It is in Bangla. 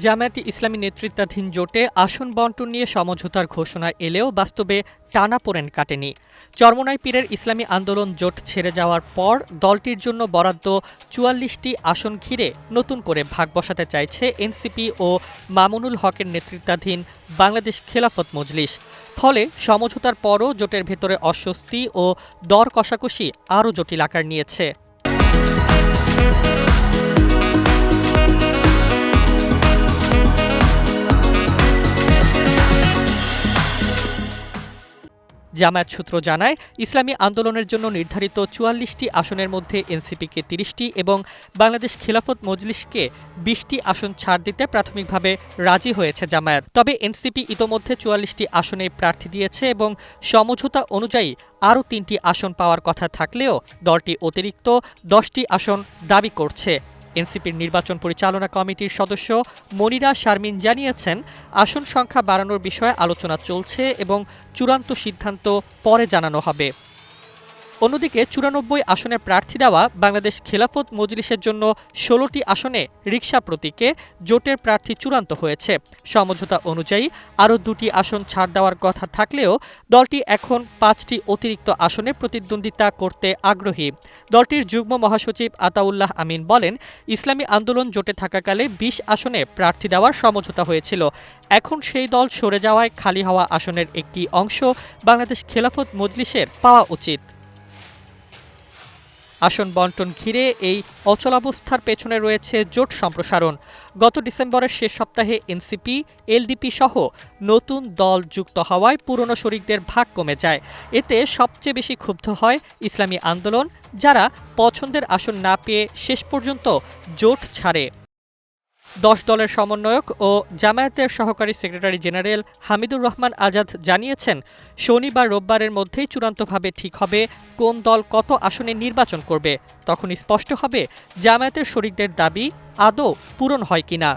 জামায়াতে ইসলামী নেতৃত্বাধীন জোটে আসন বণ্টন নিয়ে সমঝোতার ঘোষণা এলেও বাস্তবে টানাপোড়েন কাটেনি। চরমোনাই পীরের ইসলামী আন্দোলন জোট ছেড়ে যাওয়ার পর দলটির জন্য বরাদ্দ ৪৪টি আসন ঘিরে নতুন করে ভাগ বসাতে চাইছে এনসিপি ও মামুনুল হকের নেতৃত্বাধীন বাংলাদেশ খেলাফত মজলিস। ফলে সমঝোতার পরও জোটের ভেতরে অস্বস্তি ও দর কষাকষি আরও জটিল আকার নিয়েছে। জামায়াত সূত্র জানায়, ইসলামী আন্দোলনের জন্য নির্ধারিত ৪৪টি আসনের মধ্যে এনসিপিকে ৩০টি এবং বাংলাদেশ খেলাফত মজলিসকে ২০টি আসন ছাড় দিতে প্রাথমিকভাবে রাজি হয়েছে জামায়াত। তবে এনসিপি ইতোমধ্যে ৪৪টি আসনে প্রার্থী দিয়েছে এবং সমঝোতা অনুযায়ী আরও ৩টি আসন পাওয়ার কথা থাকলেও দলটি অতিরিক্ত ১০টি আসন দাবি করছে। এনসিপির নির্বাচন পরিচালনা কমিটির সদস্য মনিরা শারমিন জানিয়েছেন, আসন সংখ্যা বাড়ানোর বিষয়ে আলোচনা চলছে এবং চূড়ান্ত সিদ্ধান্ত পরে জানানো হবে। অন্যদিকে ৯৪ আসনে প্রার্থী দেওয়া বাংলাদেশ খেলাফত মজলিসের জন্য ১৬টি আসনে রিকশা প্রতীকে জোটের প্রার্থী চূড়ান্ত হয়েছে। সমঝোতা অনুযায়ী আরও ২টি আসন ছাড় দেওয়ার কথা থাকলেও দলটি এখন ৫টি অতিরিক্ত আসনে প্রতিদ্বন্দ্বিতা করতে আগ্রহী। দলটির যুগ্ম মহাসচিব আতাউল্লাহ আমিন বলেন, ইসলামী আন্দোলন জোটে থাকাকালে ২০ আসনে প্রার্থী দেওয়ার সমঝোতা হয়েছিল। এখন সেই দল সরে যাওয়ায় খালি হওয়া আসনের একটি অংশ বাংলাদেশ খেলাফত মজলিসের পাওয়া উচিত। আসন বণ্টন ঘিরে এই অচলাবস্থার পেছনে রয়েছে জোট সম্প্রসারণ। গত ডিসেম্বরের শেষ সপ্তাহে এনসিপি, এলডিপি সহ নতুন দল যুক্ত হওয়ায় পুরনো শরিকদের ভাগ কমে যায়। এতে সবচেয়ে বেশি ক্ষুব্ধ হয় ইসলামী আন্দোলন, যারা পছন্দের আসন না পেয়ে শেষ পর্যন্ত জোট ছাড়ে। ১০ দলের সমন্বয়ক ও জামায়াতের সহকারী সেক্রেটারি জেনারেল হামিদুর রহমান আজাদ জানিয়েছেন, শনি বা রোববারের মধ্যেই চূড়ান্তভাবে ঠিক হবে কোন দল কত আসনে নির্বাচন করবে। তখন স্পষ্ট হবে জামায়াতের শরিকদের দাবি আদৌ পূরণ হয় কিনা।